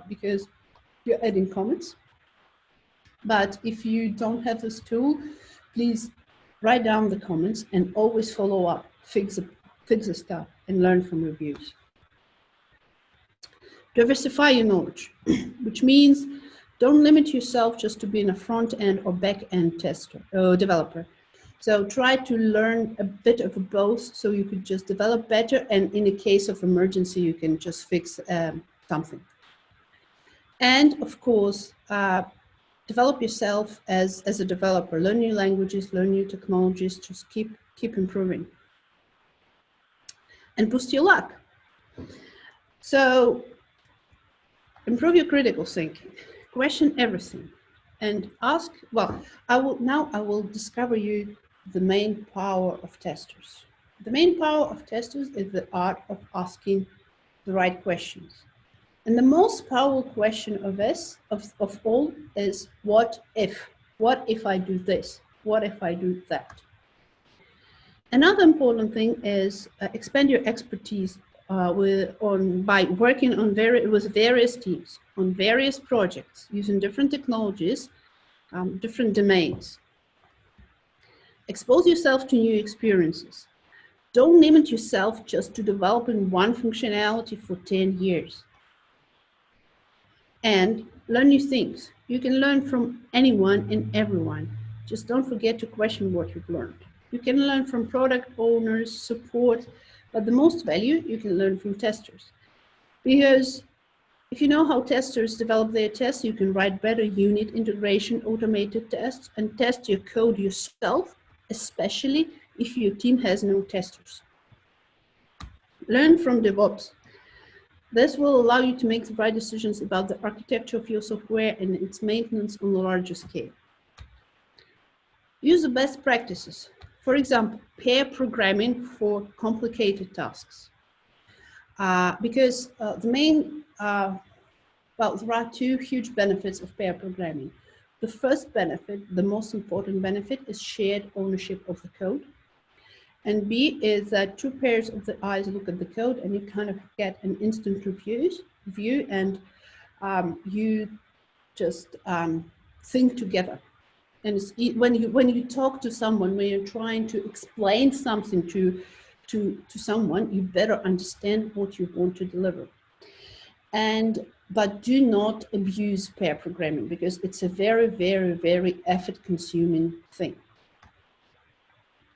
because you're adding comments. But if you don't have this tool, please write down the comments and always follow up, fix the stuff, and learn from reviews. Diversify your knowledge, which means don't limit yourself just to being a front-end or back-end tester or developer. So try to learn a bit of both so you could just develop better, and in a case of emergency, you can just fix something. And of course, develop yourself as a developer. Learn new languages, learn new technologies, just keep improving. And boost your luck. So improve your critical thinking, question everything, and ask, well, I will discover you the main power of testers. The main power of testers is the art of asking the right questions. And the most powerful question of all is what if? What if I do this? What if I do that? Another important thing is expand your expertise by working on with various teams, on various projects, using different technologies, different domains. Expose yourself to new experiences. Don't limit yourself just to developing one functionality for 10 years. And learn new things. You can learn from anyone and everyone. Just don't forget to question what you've learned. You can learn from product owners, support, but the most value you can learn from testers. Because if you know how testers develop their tests, you can write better unit integration automated tests and test your code yourself, especially if your team has no testers. Learn from DevOps. This will allow you to make the right decisions about the architecture of your software and its maintenance on a larger scale. Use the best practices. For example, pair programming for complicated tasks. Because there are two huge benefits of pair programming. The first benefit, the most important benefit, is shared ownership of the code. And B is that two pairs of the eyes look at the code and you kind of get an instant view and you just think together. And it's, when you talk to someone, when you're trying to explain something to someone, you better understand what you want to deliver. But do not abuse pair programming because it's a very, very, very effort-consuming thing.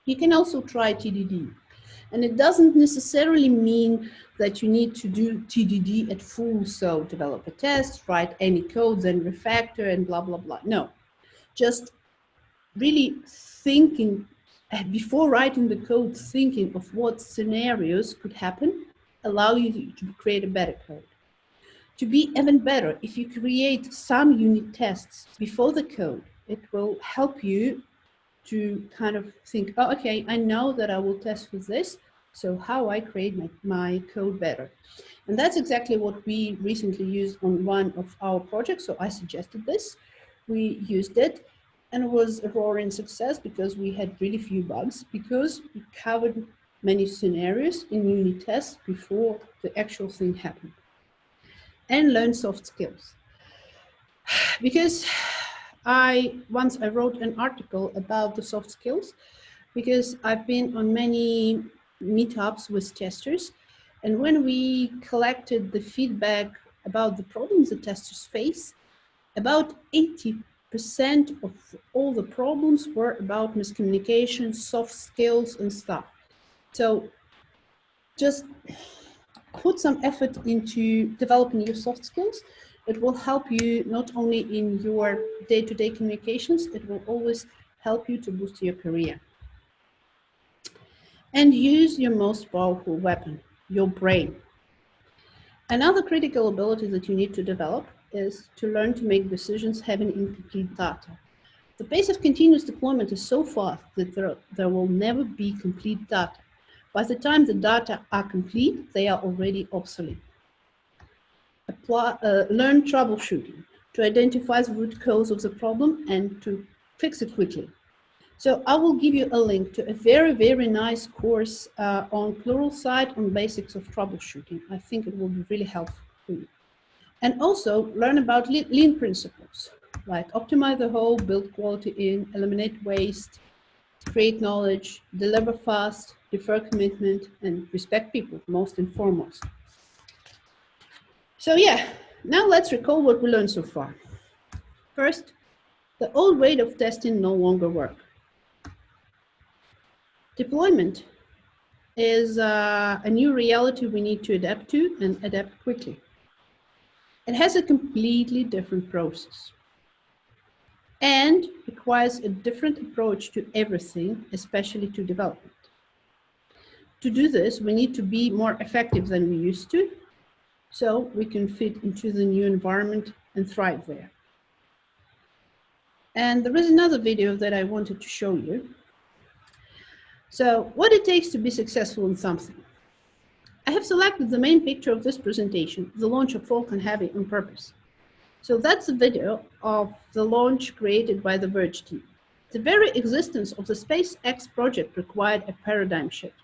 You can also try TDD. And it doesn't necessarily mean that you need to do TDD at full, so develop a test, write any code, then refactor and blah, blah, blah. No, just really thinking, before writing the code, thinking of what scenarios could happen, allow you to create a better code. To be even better, if you create some unit tests before the code, it will help you to kind of think, oh, okay, I know that I will test with this, so how I create my code better. And that's exactly what we recently used on one of our projects, so I suggested this. We used it, and it was a roaring success because we had really few bugs, because we covered many scenarios in unit tests before the actual thing happened. And learn soft skills. Because once I wrote an article about the soft skills, because I've been on many meetups with testers, and when we collected the feedback about the problems the testers face, about 80% of all the problems were about miscommunication, soft skills, and stuff. So just put some effort into developing your soft skills. It will help you not only in your day-to-day communications, it will always help you to boost your career. And use your most powerful weapon, your brain. Another critical ability that you need to develop is to learn to make decisions having incomplete data. The pace of continuous deployment is so fast that there will never be complete data. By the time the data are complete, they are already obsolete. Learn troubleshooting to identify the root cause of the problem and to fix it quickly. So I will give you a link to a very, very nice course on Pluralsight on basics of troubleshooting. I think it will be really helpful for you. And also learn about lean principles, like optimize the whole, build quality in, eliminate waste, create knowledge, deliver fast, defer commitment, and respect people, most and foremost. So yeah, now let's recall what we learned so far. First, the old way of testing no longer works. Deployment is a new reality we need to adapt to and adapt quickly. It has a completely different process and requires a different approach to everything, especially to development. To do this, we need to be more effective than we used to, so we can fit into the new environment and thrive there. And there is another video that I wanted to show you. So what it takes to be successful in something. I have selected the main picture of this presentation, the launch of Falcon Heavy, on purpose. So that's a video of the launch created by the Verge team. The very existence of the SpaceX project required a paradigm shift.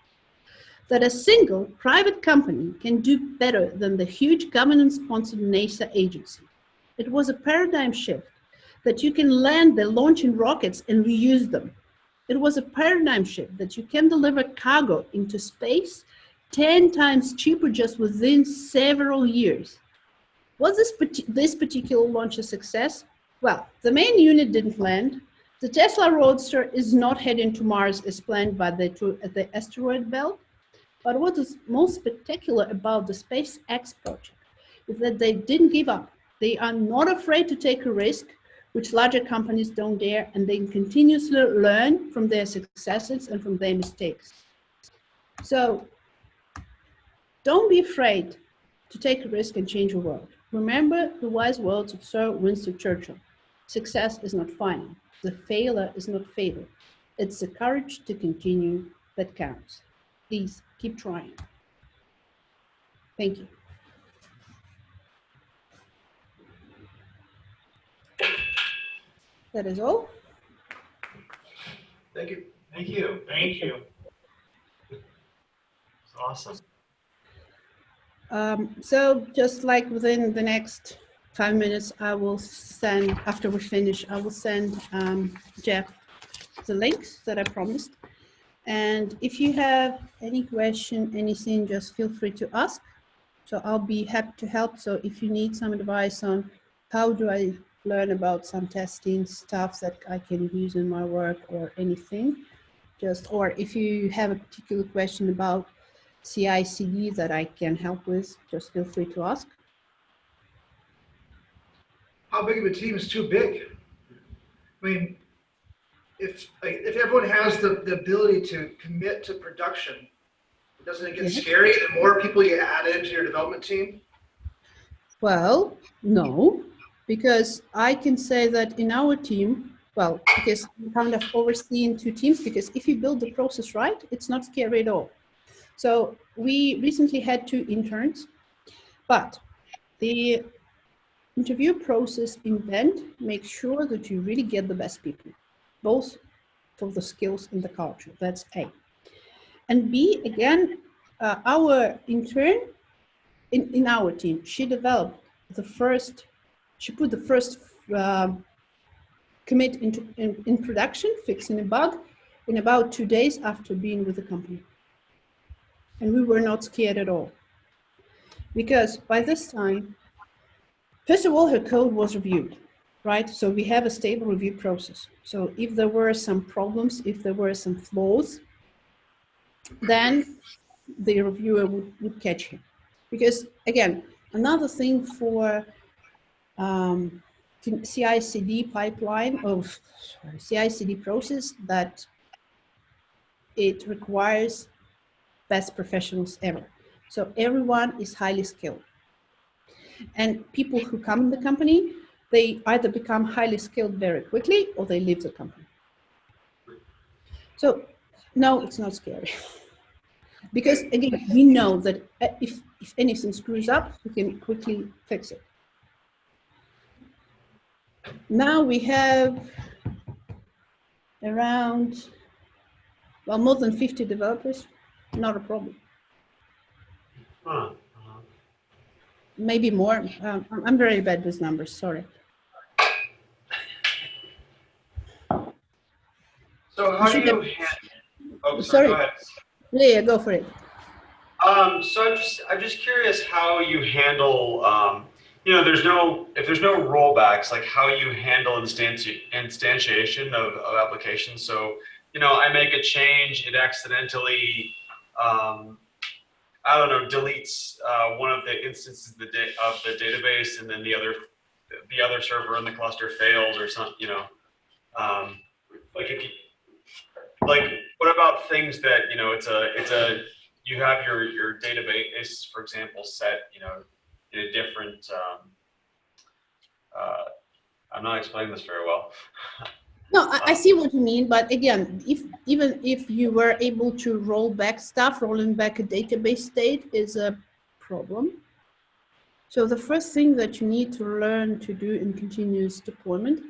That a single private company can do better than the huge government-sponsored NASA agency. It was a paradigm shift that you can land the launching rockets and reuse them. It was a paradigm shift that you can deliver cargo into space 10 times cheaper just within several years. Was this particular launch a success? Well, the main unit didn't land. The Tesla Roadster is not heading to Mars as planned by the asteroid belt. But what is most spectacular about the SpaceX project is that they didn't give up. They are not afraid to take a risk, which larger companies don't dare, and they continuously learn from their successes and from their mistakes. So don't be afraid to take a risk and change the world. Remember the wise words of Sir Winston Churchill. Success is not final. The failure is not fatal. It's the courage to continue that counts. Please keep trying. Thank you. That is all. Thank you. Thank you. Thank you. It's awesome. So just like within the next 5 minutes, I will send, after we finish, I will send Jeff the links that I promised. And if you have any question, anything, just feel free to ask. So I'll be happy to help. So if you need some advice on how do I learn about some testing stuff that I can use in my work or anything, or if you have a particular question about CI/CD that I can help with, just feel free to ask. How big of a team is too big? I mean, if everyone has the ability to commit to production, doesn't it get scary the more people you add into your development team? Well, no, because I can say that in our team, well, because I'm kind of overseeing 2 teams, because if you build the process right, it's not scary at all. So we recently had 2 interns, but the interview process in Vent makes sure that you really get the best people, both for the skills and the culture. That's A. And B, again, our intern in our team, she put the first commit in production, fixing a bug, in about 2 days after being with the company. And we were not scared at all. Because by this time, first of all, her code was reviewed, right? So we have a stable review process. So if there were some problems, if there were some flaws, then the reviewer would catch him. Because again, another thing for CI/CD pipeline of CI/CD process that it requires best professionals ever. So everyone is highly skilled. And people who come in the company, they either become highly skilled very quickly or they leave the company. So no, it's not scary. Because again, we know that if anything screws up, we can quickly fix it. Now we have around, well, more than 50 developers, not a problem. Huh. Maybe more. I'm very bad with numbers, sorry. So how do you Oh, sorry. go ahead. Yeah, go for it. So I'm just curious how you handle, you know, if there's no rollbacks, like how you handle instantiation of applications. So, you know, I make a change, it accidentally, I don't know, deletes one of the instances of the database, and then the other server in the cluster fails or something, you know. Like what about things that, you know, you have your database, for example, set, you know, in a different, I'm not explaining this very well. No, I see what you mean, but again, even if you were able to roll back stuff, rolling back a database state is a problem. So the first thing that you need to learn to do in continuous deployment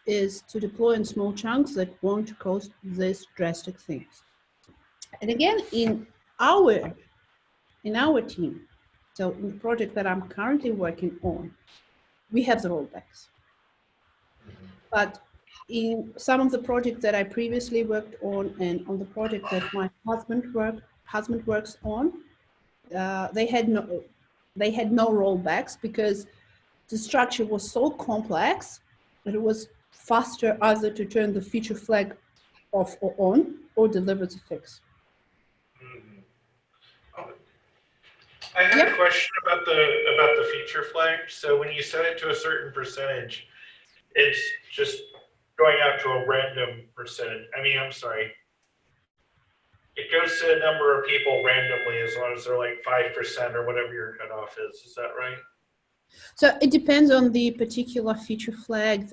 is to deploy in small chunks that won't cause these drastic things. And again, in our team, so in the project that I'm currently working on, we have the rollbacks. But in some of the projects that I previously worked on, and on the project that my husband works on, they had no rollbacks because the structure was so complex it was faster either to turn the feature flag off or on, or deliver the fix. I had Yep. a question about the feature flag. So when you set it to a certain percentage, it's just going out to a random percentage. I mean, I'm sorry. It goes to a number of people randomly as long as they're like 5% or whatever your cutoff is. Is that right? So it depends on the particular feature flag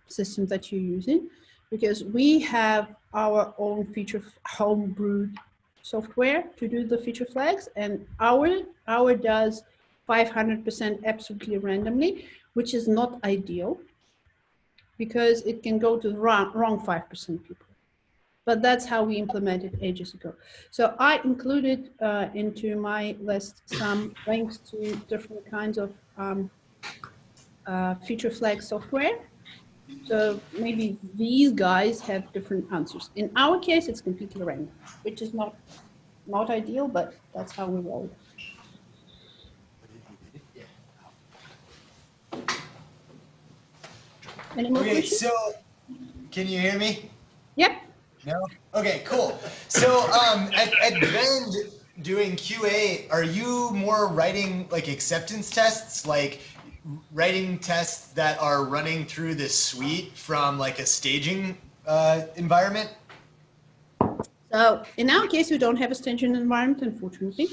system that you're using, because we have our own homebrewed software to do the feature flags, and our does 500% absolutely randomly, which is not ideal because it can go to the wrong 5% people. But that's how we implemented ages ago. So I included into my list some links to different kinds of feature flag software. So maybe these guys have different answers. In our case, it's completely random, which is not ideal, but that's how we roll. Any more questions? So can you hear me? Yep. No? Okay, cool. So at Vend doing QA, are you more writing like acceptance tests, like writing tests that are running through the suite from like a staging environment? So in our case, we don't have a staging environment, unfortunately.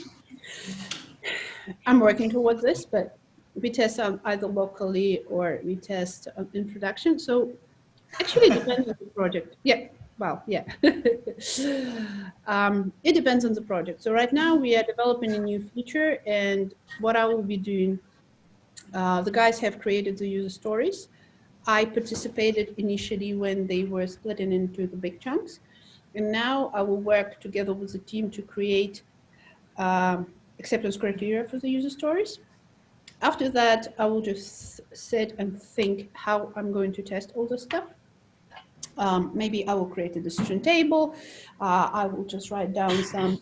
I'm working towards this, but we test either locally or we test in production. So actually it depends on the project. Yeah. Well, yeah. It depends on the project. So right now we are developing a new feature, and what I will be doing, the guys have created the user stories. I participated initially when they were splitting into the big chunks, and now I will work together with the team to create acceptance criteria for the user stories. After that, I will just sit and think how I'm going to test all this stuff. Maybe I will create a decision table. I will just write down some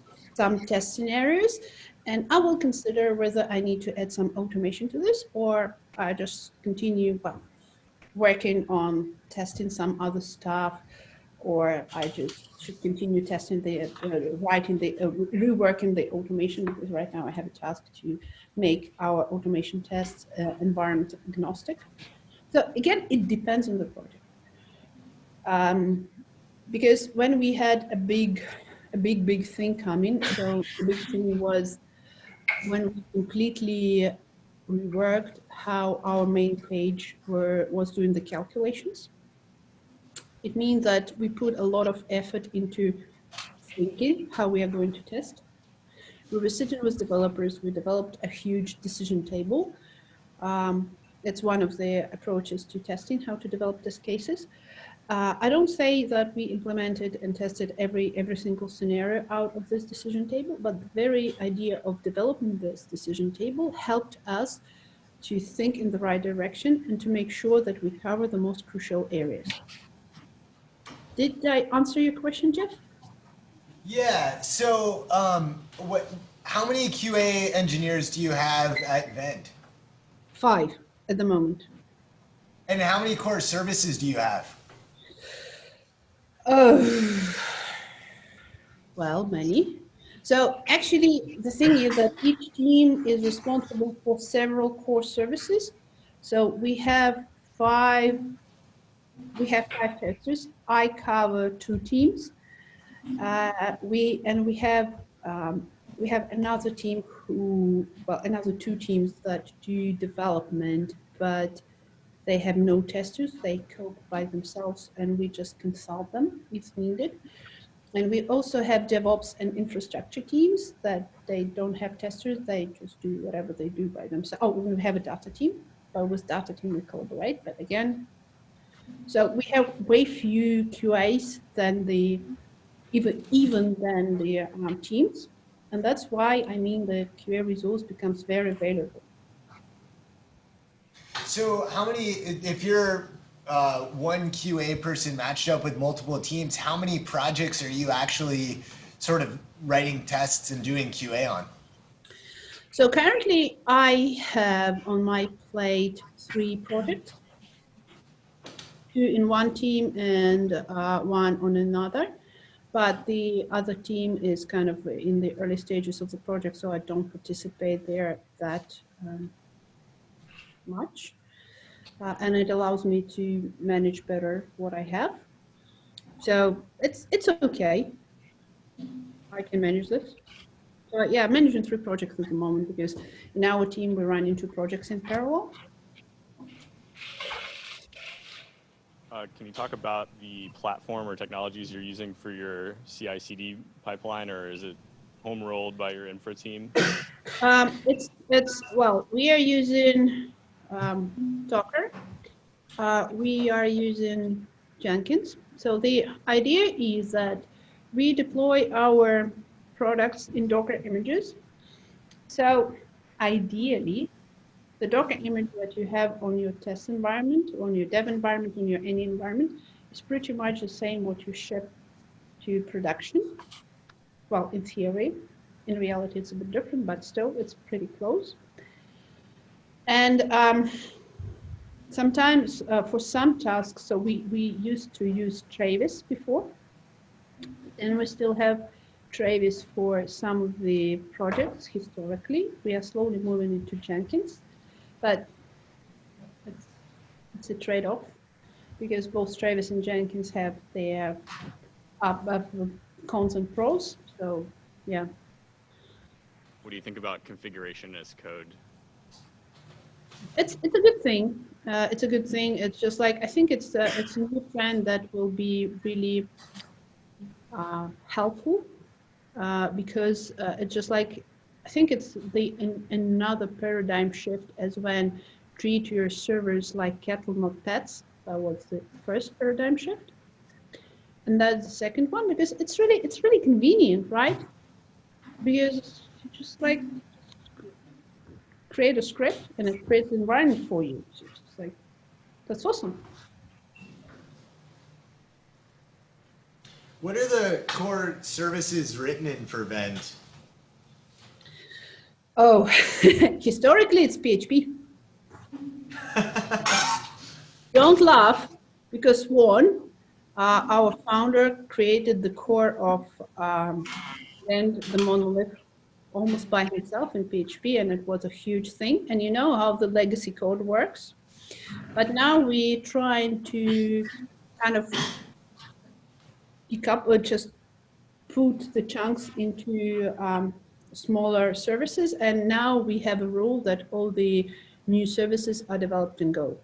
test scenarios, and I will consider whether I need to add some automation to this, or I just continue working on testing some other stuff, or I just should continue testing reworking the automation, because right now I have a task to make our automation tests environment agnostic. So again, it depends on the project. Because when we had a big thing coming, so the big thing was when we completely reworked how our main page was doing the calculations. It means that we put a lot of effort into thinking how we are going to test. We were sitting with developers, we developed a huge decision table. It's one of the approaches to testing, how to develop test cases. I don't say that we implemented and tested every single scenario out of this decision table, but the very idea of developing this decision table helped us to think in the right direction and to make sure that we cover the most crucial areas. Did I answer your question, Jeff? Yeah. So how many QA engineers do you have at Vend? 5 at the moment. And how many core services do you have? Oh, well, many. So actually, the thing is that each team is responsible for several core services. So we have five testers. I cover 2 teams. We have another team another 2 teams that do development, but they have no testers. They code by themselves, and we just consult them if needed. And we also have DevOps and infrastructure teams that they don't have testers. They just do whatever they do by themselves. Oh, we have a data team. But with data team, we collaborate. But again, so we have way few QAs than even than the teams. And that's why, I mean, the QA resource becomes very valuable. So how many, if you're one QA person matched up with multiple teams, how many projects are you actually sort of writing tests and doing QA on? So currently I have on my plate 3 projects, 2 in one team and 1 on another. But the other team is kind of in the early stages of the project, so I don't participate there that much. And it allows me to manage better what I have. So it's okay. I can manage this. So yeah, I'm managing 3 projects at the moment because in our team we run into projects in parallel. Can you talk about the platform or technologies you're using for your CI/CD pipeline, or is it home rolled by your infra team? Well, we are using Docker. We are using Jenkins. So the idea is that we deploy our products in Docker images. So ideally, the Docker image that you have on your test environment, on your dev environment, on your any environment, is pretty much the same what you ship to production. Well, in theory. In reality, it's a bit different, but still, it's pretty close. And sometimes for some tasks, so we used to use Travis before, and we still have Travis for some of the projects historically. We are slowly moving into Jenkins, but it's a trade-off because both Travis and Jenkins have their cons and pros. So yeah. What do you think about configuration as code? It's a good thing. It's a good thing. It's just like I think it's a new trend that will be really helpful because it's just like I think it's another paradigm shift as when treat your servers like cattle, not pets. That was the first paradigm shift, and that's the second one because it's really convenient, right? Because you just like create a script and it creates an environment for you. So it's just like that's awesome. What are the core services written in for Vend? Oh, historically it's PHP. Don't laugh, because one, our founder created the core of Vend, the monolith, almost by himself in PHP, and it was a huge thing. And you know how the legacy code works. But now we're trying to kind of pick up or just put the chunks into smaller services. And now we have a rule that all the new services are developed in Go.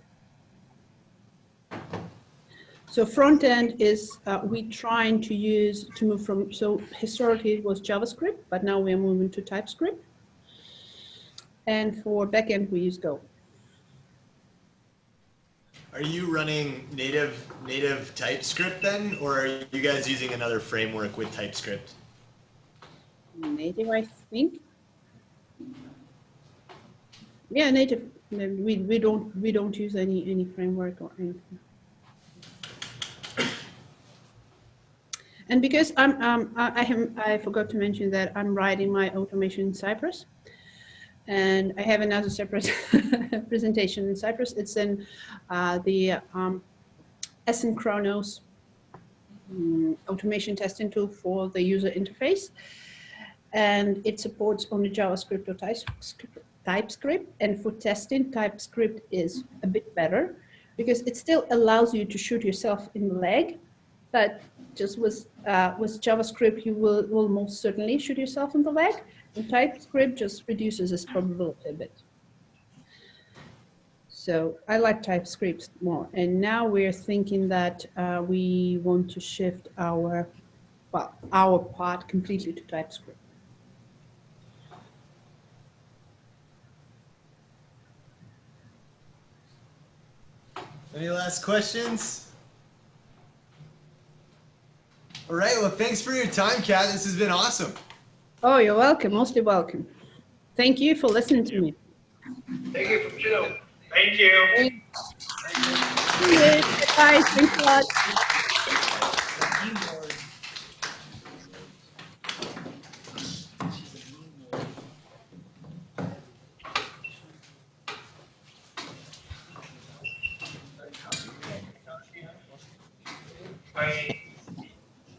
So front end is we trying to move from, so historically it was JavaScript, but now we're moving to TypeScript. And for backend, we use Go. Are you running native TypeScript then, or are you guys using another framework with TypeScript? Native, I think. Yeah, native. We don't use any framework or anything. And because I forgot to mention that I'm writing my automation in Cypress, and I have another separate presentation in Cypress. It's in the asynchronous automation testing tool for the user interface, and it supports only JavaScript or TypeScript. And for testing, TypeScript is a bit better because it still allows you to shoot yourself in the leg, but just with JavaScript, you will most certainly shoot yourself in the leg, and TypeScript just reduces this probability a bit. So I like TypeScript more, and now we're thinking that we want to shift our part completely to TypeScript. Any last questions? All right, well, thanks for your time, Kat. This has been awesome. Oh, you're welcome, mostly welcome. Thank you for listening to me. Thank you from Joe. Thank you. Bye, thanks a lot.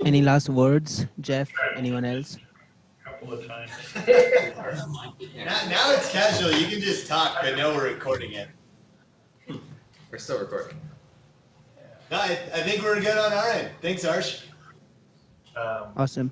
Any last words, Jeff? Anyone else? A couple of times. Now it's casual. You can just talk, but no, we're recording it. We're still recording. No, I think we're good on our end. Thanks, Arsh. Awesome.